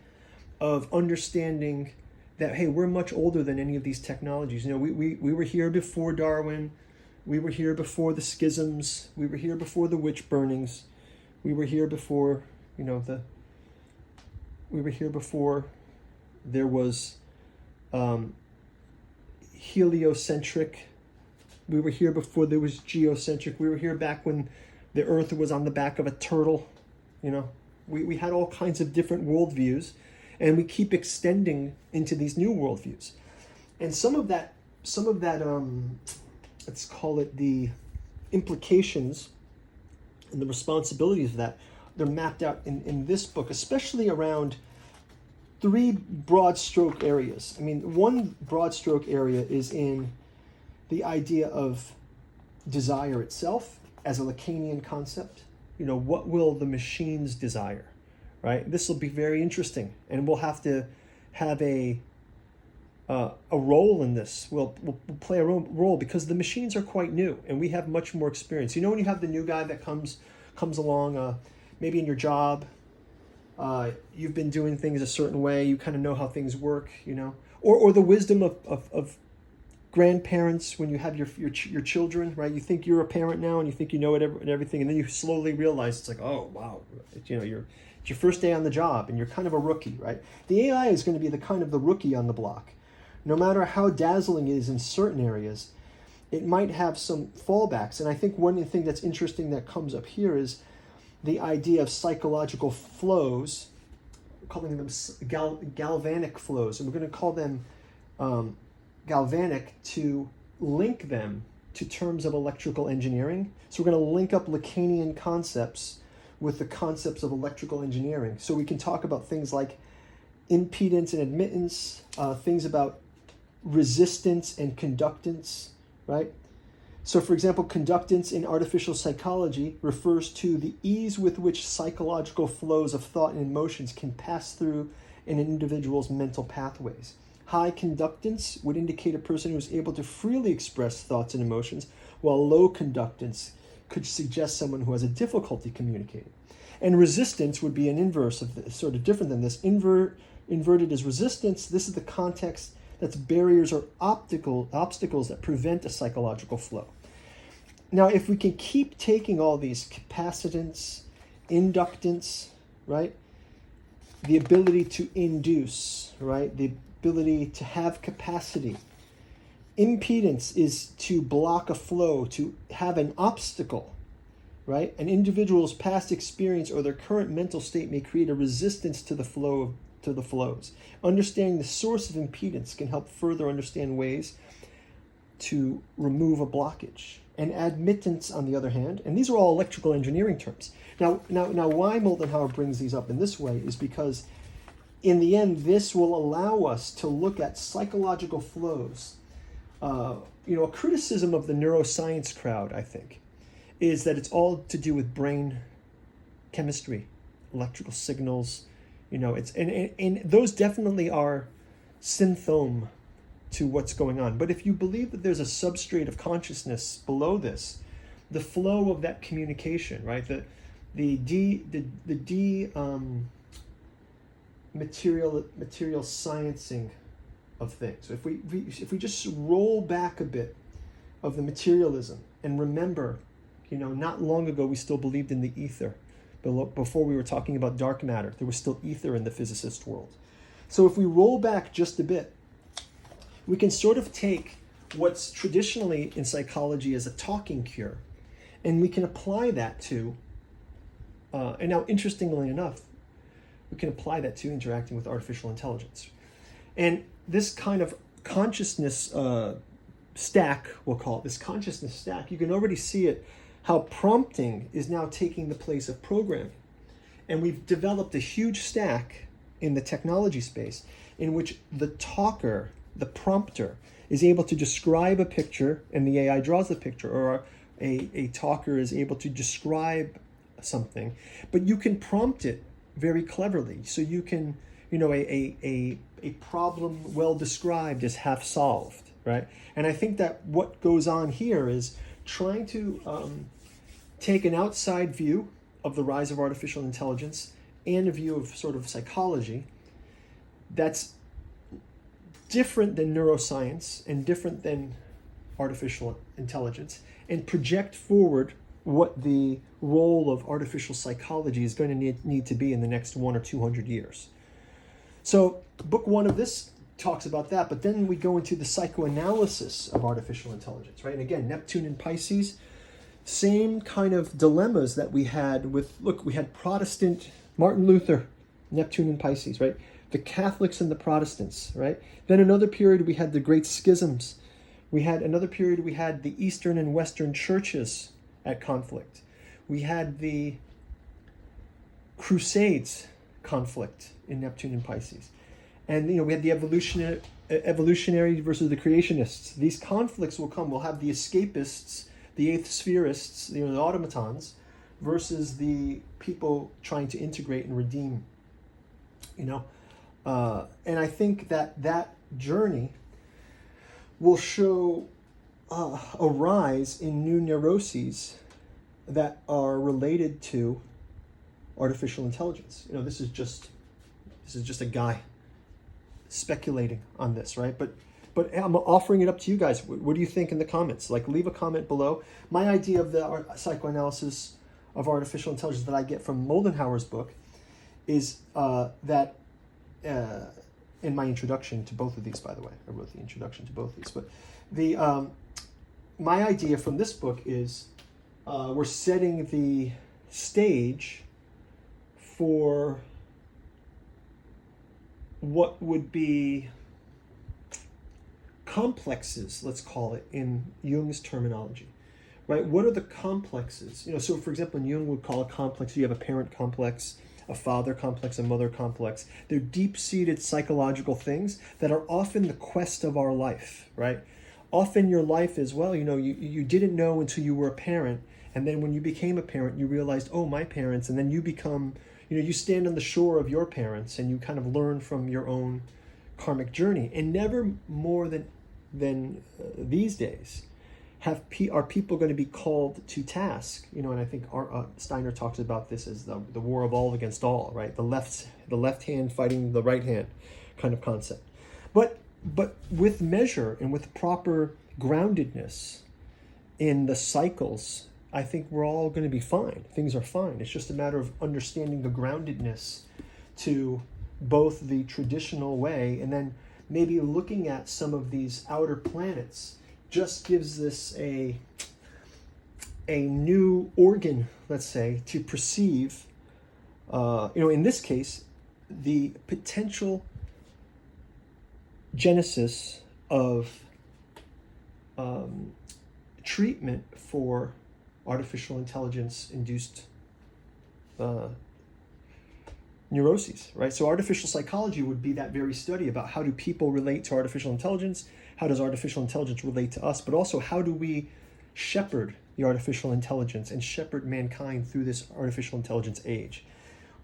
of understanding that, hey, we're much older than any of these technologies. We were here before Darwin. We were here before the schisms. We were here before the witch burnings. We were here before, we were here before there was heliocentric. We were here before there was geocentric. We were here back when the Earth was on the back of a turtle. We had all kinds of different worldviews, and we keep extending into these new worldviews. And some of that, let's call it the implications and the responsibilities of that, they're mapped out in this book, especially around three broad stroke areas. I mean, one broad stroke area is in the idea of desire itself as a Lacanian concept. What will the machines desire, right? This will be very interesting, and we'll have to have a role in this. We'll play a role because the machines are quite new, and we have much more experience. When you have the new guy that comes along, maybe in your job, you've been doing things a certain way, you kind of know how things work, or the wisdom of grandparents when you have your children, right? You think you're a parent now, and you think you know it and everything, and then you slowly realize it's like, oh wow, It's your first day on the job and you're kind of a rookie, right? The AI is going to be the rookie on the block. No matter how dazzling it is in certain areas, it might have some fallbacks. And I think one thing that's interesting that comes up here is the idea of psychological flows, calling them galvanic flows. And we're going to call them galvanic to link them to terms of electrical engineering. So we're going to link up Lacanian concepts with the concepts of electrical engineering. So we can talk about things like impedance and admittance, things about resistance and conductance, right? So for example, conductance in artificial psychology refers to the ease with which psychological flows of thought and emotions can pass through an individual's mental pathways. High conductance would indicate a person who is able to freely express thoughts and emotions, while low conductance could suggest someone who has a difficulty communicating. And resistance would be an inverse of this, sort of different than this. Inverted is resistance. This is the context that's barriers or obstacles that prevent a psychological flow. Now, if we can keep taking all these capacitance, inductance, right? The ability to induce, right? The ability to have capacity. Impedance is to block a flow, to have an obstacle, right? An individual's past experience or their current mental state may create a resistance to the flows. Understanding the source of impedance can help further understand ways to remove a blockage. And admittance, on the other hand, and these are all electrical engineering terms. Now, why Moldenhauer brings these up in this way is because, in the end, this will allow us to look at psychological flows. A criticism of the neuroscience crowd, I think, is that it's all to do with brain chemistry, electrical signals. And those definitely are symptom to what's going on. But if you believe that there's a substrate of consciousness below this, the flow of that communication, right? Material sciencing of things. So if we just roll back a bit of the materialism and remember, not long ago we still believed in the ether. Before we were talking about dark matter, there was still ether in the physicist world. So if we roll back just a bit, we can sort of take what's traditionally in psychology as a talking cure, and we can apply that to, and now interestingly enough, we can apply that to interacting with artificial intelligence. And this kind of consciousness stack, we'll call it, this consciousness stack, you can already see it, how prompting is now taking the place of programming. And we've developed a huge stack in the technology space in which the talker, the prompter, is able to describe a picture and the AI draws the picture, or a talker is able to describe something, but you can prompt it very cleverly. So you can, a problem well described is half solved, right? And I think that what goes on here is trying to take an outside view of the rise of artificial intelligence and a view of sort of psychology that's different than neuroscience and different than artificial intelligence, and project forward what the role of artificial psychology is going to need to be in the next 100 or 200 years. So book one of this talks about that, but then we go into the psychoanalysis of artificial intelligence, right? And again, Neptune and Pisces, same kind of dilemmas that we had with, we had Protestant Martin Luther, Neptune and Pisces, right? The Catholics and the Protestants, right? Then another period we had the Great Schisms. We had another period we had the Eastern and Western churches at conflict. We had the Crusades conflict in Neptune and Pisces. And we had the evolutionary versus the creationists. These conflicts will come. We'll have the escapists, the eighth spherists, the automatons, versus the people trying to integrate and redeem. And I think that journey will show a rise in new neuroses that are related to artificial intelligence. This is just a guy speculating on this, right? But I'm offering it up to you guys. What do you think in the comments? Leave a comment below. My idea of the psychoanalysis of artificial intelligence that I get from Moldenhauer's book is that in my introduction to both of these, by the way, I wrote the introduction to both of these, but my idea from this book is we're setting the stage for what would be complexes, let's call it, in Jung's terminology, right? What are the complexes? So for example, Jung would call a complex, you have a parent complex, a father complex, a mother complex. They're deep-seated psychological things that are often the quest of our life, right? Often your life is, well, you didn't know until you were a parent, and then when you became a parent, you realized, oh, my parents, and then you become, you stand on the shore of your parents, and you kind of learn from your own karmic journey. And never more than these days are people going to be called to task, and I think Steiner talks about this as the war of all against all, right? The left hand fighting the right hand kind of concept. But with measure and with proper groundedness in the cycles, I think we're all going to be fine. Things are fine. It's just a matter of understanding the groundedness to both the traditional way and then maybe looking at some of these outer planets just gives this a new organ, let's say, to perceive, in this case, the potential genesis of treatment for artificial intelligence-induced neuroses, right? So artificial psychology would be that very study about how do people relate to artificial intelligence, how does artificial intelligence relate to us, but also how do we shepherd the artificial intelligence and shepherd mankind through this artificial intelligence age.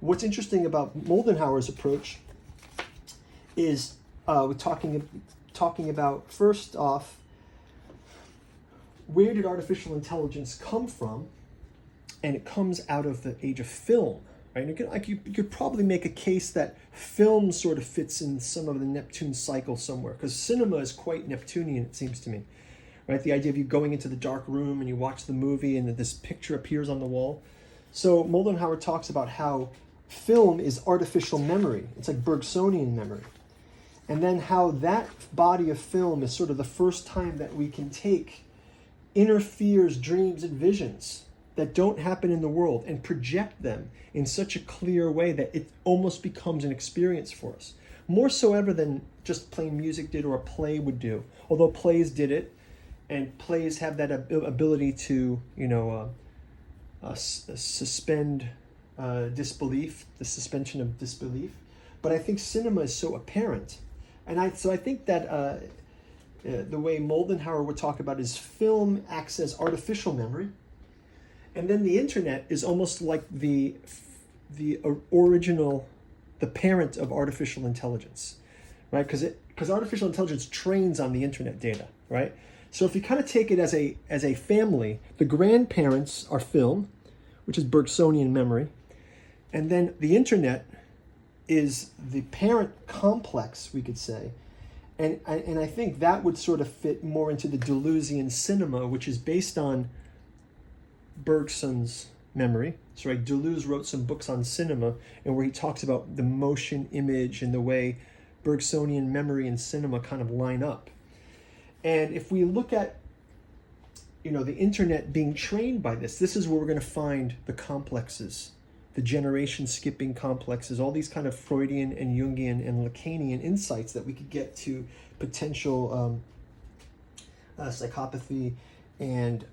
What's interesting about Moldenhauer's approach is we're talking about, first off, where did artificial intelligence come from? And it comes out of the age of film. Right? You could probably make a case that film sort of fits in some of the Neptune cycle somewhere, because cinema is quite Neptunian, it seems to me. Right? The idea of you going into the dark room and you watch the movie and this picture appears on the wall. So Moldenhauer talks about how film is artificial memory. It's like Bergsonian memory. And then how that body of film is sort of the first time that we can take inner fears, dreams, and visions that don't happen in the world and project them in such a clear way that it almost becomes an experience for us. More so ever than just plain music did or a play would do. Although plays did it, and plays have that ability to, suspend disbelief, the suspension of disbelief. But I think cinema is so apparent. And I think that the way Moldenhauer would talk about is film acts as artificial memory. And then the internet is almost like the original, the parent of artificial intelligence, right? Because artificial intelligence trains on the internet data, right? So if you kind of take it as a family, the grandparents are film, which is Bergsonian memory, and then the internet is the parent complex, we could say, and I think that would sort of fit more into the Deleuzian cinema, which is based on Bergson's memory. So right, Deleuze wrote some books on cinema and where he talks about the motion image and the way Bergsonian memory and cinema kind of line up. And if we look at, the internet being trained by this is where we're going to find the complexes, the generation skipping complexes, all these kind of Freudian and Jungian and Lacanian insights that we could get to potential psychopathy and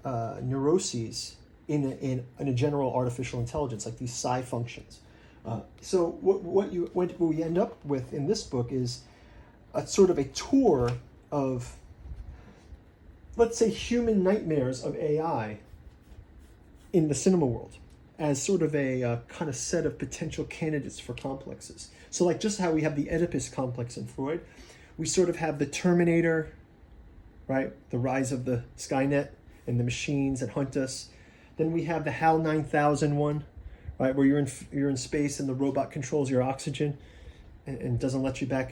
neuroses in a general artificial intelligence, like these psi functions. So what we end up with in this book is a sort of a tour of, let's say, human nightmares of AI in the cinema world as sort of a kind of set of potential candidates for complexes. So like just how we have the Oedipus complex in Freud, we sort of have the Terminator, right? The rise of the Skynet and the machines that hunt us. Then we have the HAL 9000 one, right, where you're in space and the robot controls your oxygen and doesn't let you back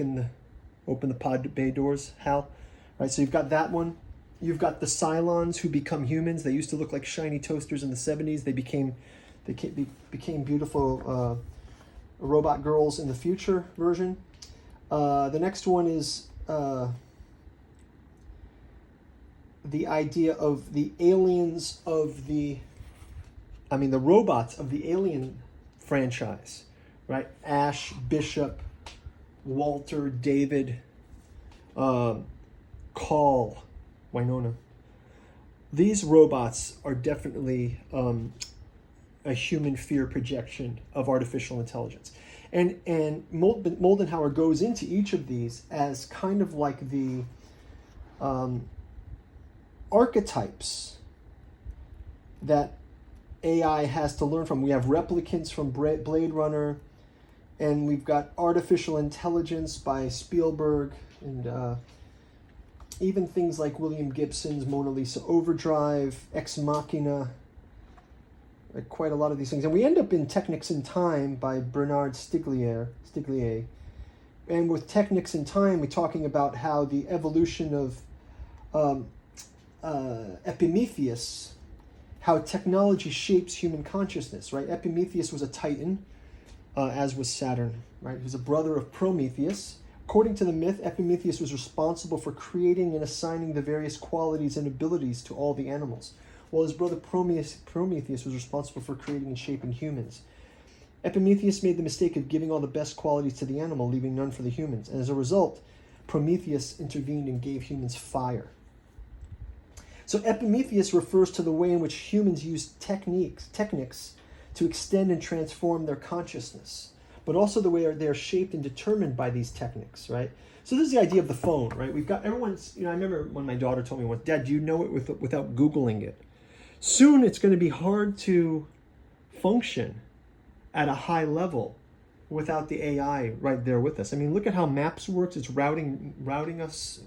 open the pod bay doors, HAL, right? So you've got that one. You've got the Cylons who become humans. They used to look like shiny toasters in the 70s. They became beautiful robot girls in the future version. The next one is the idea of the aliens of the robots of the Alien franchise, right? Ash, Bishop, Walter, David, Call, Winona. These robots are definitely a human fear projection of artificial intelligence. And Moldenhauer goes into each of these as kind of like the archetypes that AI has to learn from. We have replicants from Blade Runner, and we've got artificial intelligence by Spielberg, and even things like William Gibson's Mona Lisa Overdrive, Ex Machina, like quite a lot of these things. And we end up in Technics in Time by Bernard Stiglier. And with Technics in Time, we're talking about how the evolution of Epimetheus, how technology shapes human consciousness, right? Epimetheus was a Titan, as was Saturn, right? He was a brother of Prometheus. According to the myth, Epimetheus was responsible for creating and assigning the various qualities and abilities to all the animals, while his brother Prometheus was responsible for creating and shaping humans. Epimetheus made the mistake of giving all the best qualities to the animal, leaving none for the humans, and as a result, Prometheus intervened and gave humans fire. So Epimetheus refers to the way in which humans use techniques to extend and transform their consciousness, but also the way they're shaped and determined by these techniques, right? So this is the idea of the phone, right? We've got everyone's, I remember when my daughter told me once, Dad, do you know it without Googling it? Soon it's going to be hard to function at a high level without the AI right there with us. I mean, look at how Maps works. It's routing us.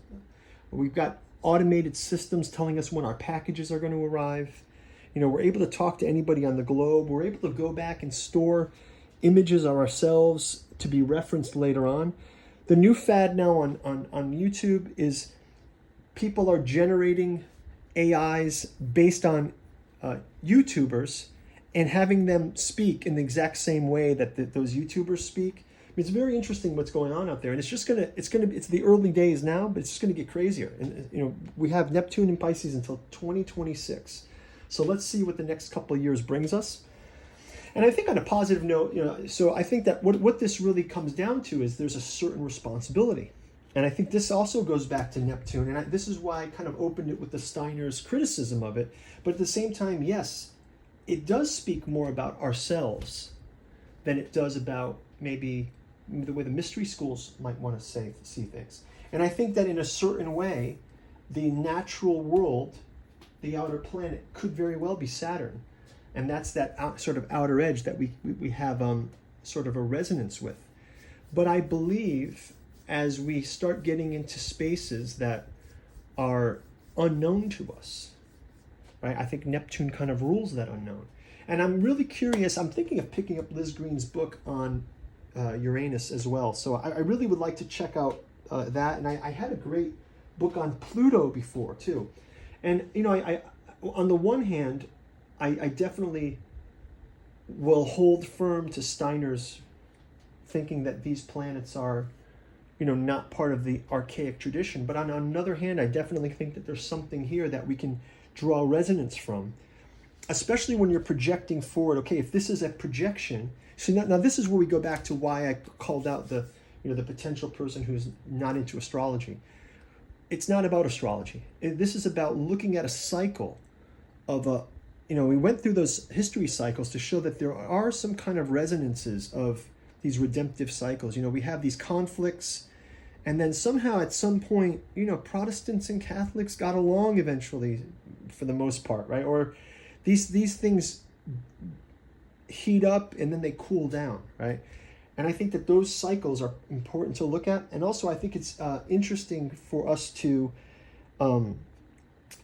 We've got automated systems telling us when our packages are going to arrive. We're able to talk to anybody on the globe. We're able to go back and store images of ourselves to be referenced later on. The new fad now on YouTube is people are generating AIs based on YouTubers and having them speak in the exact same way that those YouTubers speak. I mean, it's very interesting what's going on out there, and it's the early days now, but it's just gonna get crazier. And we have Neptune in Pisces until 2026, so let's see what the next couple of years brings us. And I think on a positive note, so I think that what this really comes down to is there's a certain responsibility, and I think this also goes back to Neptune, and this is why I kind of opened it with the Steiner's criticism of it. But at the same time, yes, it does speak more about ourselves than it does about maybe the way the mystery schools might want to see things. And I think that in a certain way, the natural world, the outer planet, could very well be Saturn. And that's that sort of outer edge that we have sort of a resonance with. But I believe as we start getting into spaces that are unknown to us, right? I think Neptune kind of rules that unknown. And I'm really curious. I'm thinking of picking up Liz Green's book on Uranus as well. So I really would like to check out that. And I had a great book on Pluto before too. And I on the one hand, I definitely will hold firm to Steiner's thinking that these planets are, not part of the archaic tradition. But on another hand, I definitely think that there's something here that we can draw resonance from, especially when you're projecting forward. Okay, if this is a projection, so now this is where we go back to why I called out the potential person who's not into astrology. It's not about astrology. This is about looking at a cycle of we went through those history cycles to show that there are some kind of resonances of these redemptive cycles. We have these conflicts, and then somehow at some point, Protestants and Catholics got along eventually, for the most part, right? Or these things heat up and then they cool down, right? And I think that those cycles are important to look at. And also I think it's interesting for us to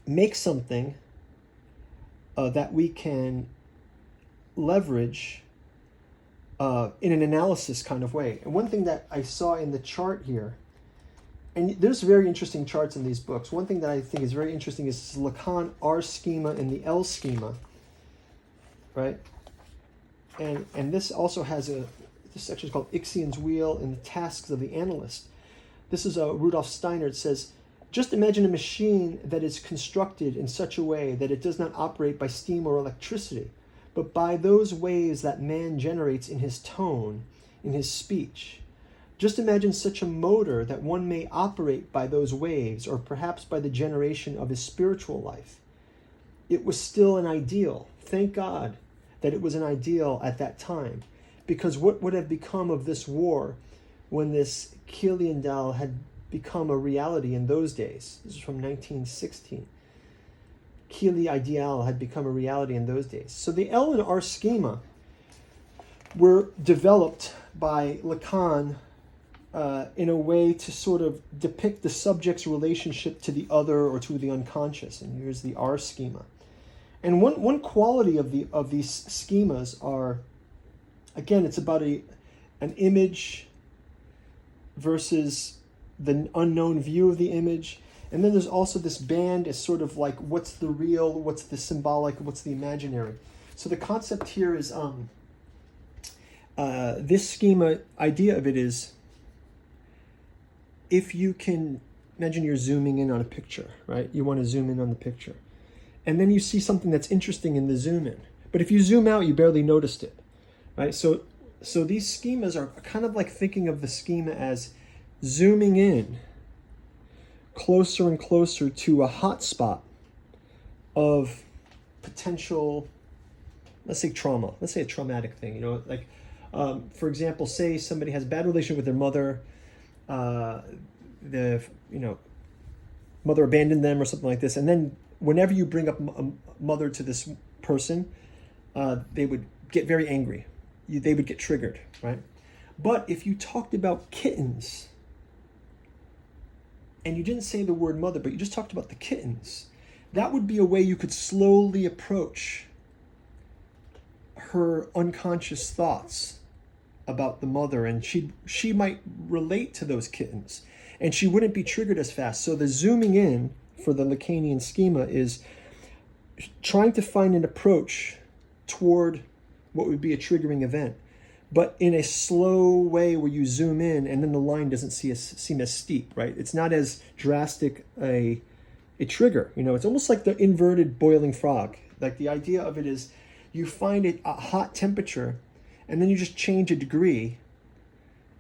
make something that we can leverage in an analysis kind of way. And one thing that I saw in the chart here, and there's very interesting charts in these books. One thing that I think is very interesting is the Lacan R schema and the L schema, right? And this also has this section is called Ixion's Wheel and the Tasks of the Analyst. This is Rudolf Steiner. It says, just imagine a machine that is constructed in such a way that it does not operate by steam or electricity, but by those waves that man generates in his tone, in his speech. Just imagine such a motor that one may operate by those waves, or perhaps by the generation of his spiritual life. It was still an ideal. Thank God that it was an ideal at that time, because what would have become of this war when this Kiliandal had become a reality in those days? This is from 1916. Kili ideal had become a reality in those days. So the L and R schema were developed by Lacan in a way to sort of depict the subject's relationship to the other or to the unconscious. And here's the R schema. And one quality of these schemas are, again, it's about an image versus the unknown view of the image. And then there's also this band is sort of like what's the real, what's the symbolic, what's the imaginary. So the concept here is this schema idea of it is, if you can imagine you're zooming in on a picture, right? You want to zoom in on the picture. And then you see something that's interesting in the zoom in. But if you zoom out, you barely noticed it, right? So these schemas are kind of like thinking of the schema as zooming in closer and closer to a hot spot of potential, let's say trauma, let's say a traumatic thing, you know, like, for example, say somebody has a bad relationship with their mother, mother abandoned them or something like this. And then whenever you bring up a mother to this person, they would get very angry. They would get triggered, right? But if you talked about kittens, and you didn't say the word mother, but you just talked about the kittens, that would be a way you could slowly approach her unconscious thoughts about the mother, and she might relate to those kittens, and she wouldn't be triggered as fast. So the zooming in for the Lacanian schema is trying to find an approach toward what would be a triggering event, but in a slow way where you zoom in and then the line doesn't seem as steep, right? It's not as drastic a trigger. You know, it's almost like the inverted boiling frog. Like the idea of it is you find a hot temperature and then you just change a degree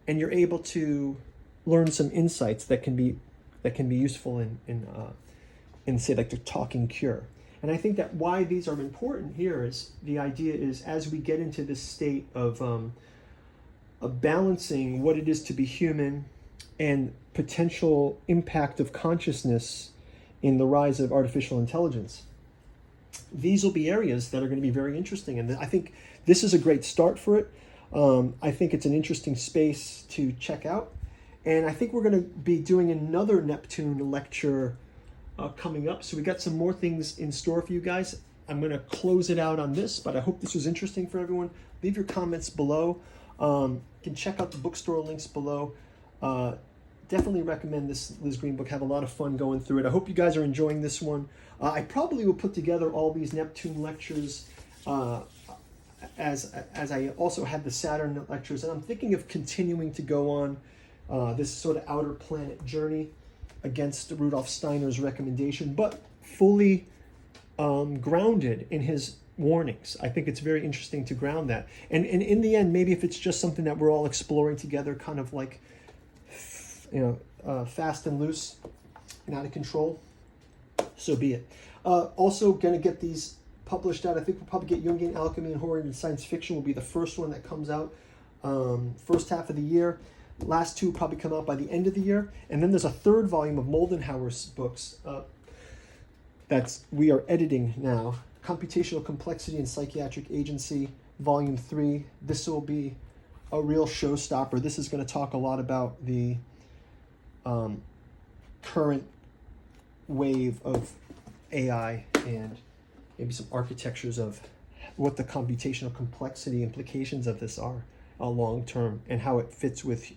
and you're able to learn some insights that can be useful in say like the talking cure. And I think that why these are important here is the idea is as we get into this state of balancing what it is to be human and potential impact of consciousness in the rise of artificial intelligence, these will be areas that are going to be very interesting. And I think this is a great start for it. I think it's an interesting space to check out. And I think we're going to be doing another Neptune lecture coming up. So we got some more things in store for you guys. I'm going to close it out on this, but I hope this was interesting for everyone. Leave your comments below. You can check out the bookstore links below. Definitely recommend this Liz Green book. Have a lot of fun going through it. I hope you guys are enjoying this one. I probably will put together all these Neptune lectures as I also had the Saturn lectures, and I'm thinking of continuing to go on this sort of outer planet journey against Rudolf Steiner's recommendation, but fully grounded in his warnings. I think it's very interesting to ground that. And in the end, maybe if it's just something that we're all exploring together, kind of like, fast and loose and out of control, so be it. Also going to get these published out. I think we'll probably get Jungian Alchemy and Horror and Science Fiction will be the first one that comes out first half of the year. Last two will probably come out by the end of the year. And then there's a third volume of Moldenhauer's books that we are editing now. Computational Complexity and Psychiatric Agency, Volume 3. This will be a real showstopper. This is going to talk a lot about the current wave of AI and maybe some architectures of what the computational complexity implications of this are long term and how it fits with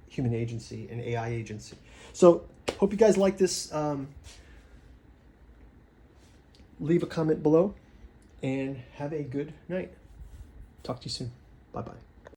human agency and AI agency. So hope you guys like this. Leave a comment below and have a good night. Talk to you soon. Bye-bye.